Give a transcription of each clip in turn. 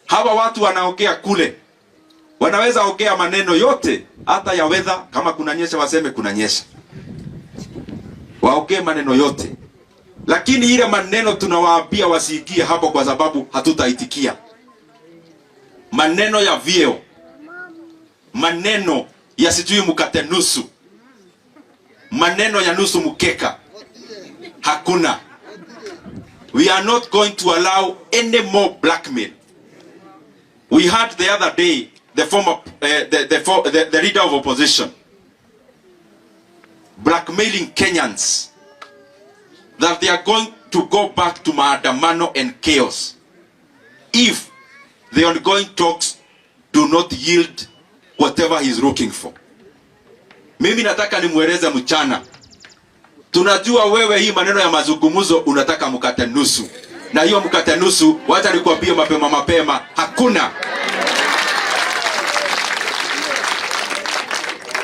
Hawa watu wanaongea kule, wanaweza ongea maneno yote, hata ya weather, kama kunanyesha waseme kunanyesha, waongee maneno yote, lakini ile maneno tunawaambia wasiingie hapo, kwa sababu hatutaitikia. Maneno ya vyeo, maneno ya sijui mkate nusu, maneno ya nusu mkeka, hakuna. We are not going to allow any more blackmail. We heard the other day the former the leader of opposition blackmailing Kenyans that they are going to go back to maandamano and chaos if the ongoing talks do not yield whatever he is looking for. Mimi nataka nimweleze mchana, tunajua wewe hii maneno ya mazungumzo unataka mkate nusu, na hiyo mkate nusu, wacha nikuambie mapema, hakuna.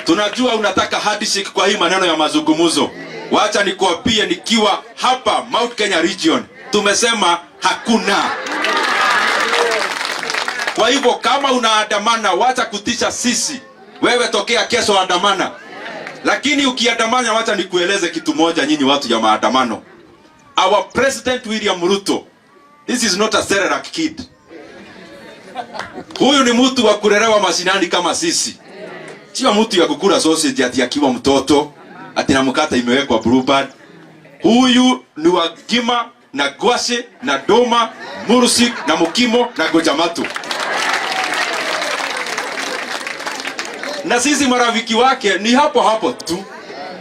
Tunajua unataka handshake kwa hii maneno ya mazungumzo, wacha nikuambie nikiwa hapa Mount Kenya region, tumesema hakuna. Kwa hivyo kama unaandamana, wacha kutisha sisi. Wewe tokea kesho andamana. Lakini ukiandamana, wacha nikueleze kitu moja, nyinyi watu ya maandamano. Our President William Ruto, this is not a Cerelac kid. Huyu ni mtu wa kulelewa mashinani kama sisi. Sio mtu ya kukula sausage ati akiwa mtoto, ati na mkate imewekwa bluebird. Huyu ni wa kima na gwashe na doma, murusik na mukimo na gojamatu. Na sisi marafiki wake ni hapo tu.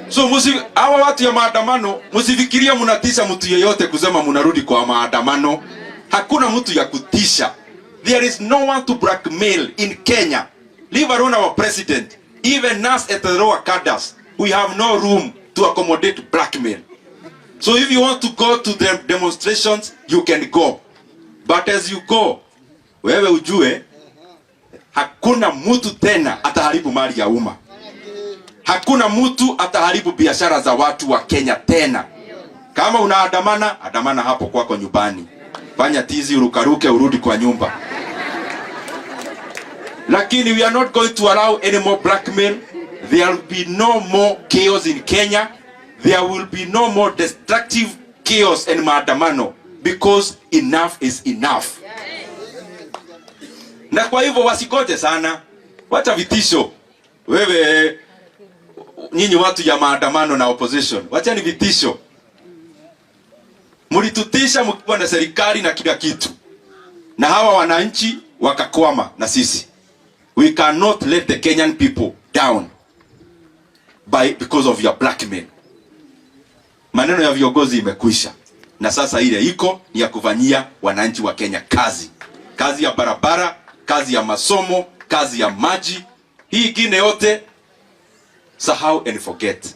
So hawa watu ya maandamano, msifikiria mnatisha mtu yeyote kusema mnarudi kwa maandamano. Hakuna mtu ya kutisha. There is no one to blackmail in Kenya. Leave alone our president. Even us at the lower cadres, we have no room to accommodate blackmail. So if you want to go to the demonstrations, you can go. But as you go, wewe ujue, hakuna mtu tena ataharibu mali ya umma. Hakuna mtu ataharibu biashara za watu wa Kenya tena. Kama unaandamana, andamana hapo kwako nyumbani. Fanya tizi, urukaruke, urudi kwa nyumba. Lakini we are not going to allow any more blackmail. There will be no more chaos in Kenya. There will be no more destructive chaos and maandamano, because enough is enough. Na kwa hivyo wasikoje sana. Wacha vitisho. Wewe nyinyi watu ya maandamano na opposition, wacha ni vitisho. Mlitutisha mkiwa na serikali na kila kitu, na hawa wananchi wakakwama na sisi. We cannot let the Kenyan people down because of your blackmail. Maneno ya viongozi imekwisha, na sasa ile iko ni ya kufanyia wananchi wa Kenya kazi. Kazi ya barabara, kazi ya masomo, kazi ya maji. Hii ingine yote sahau and forget.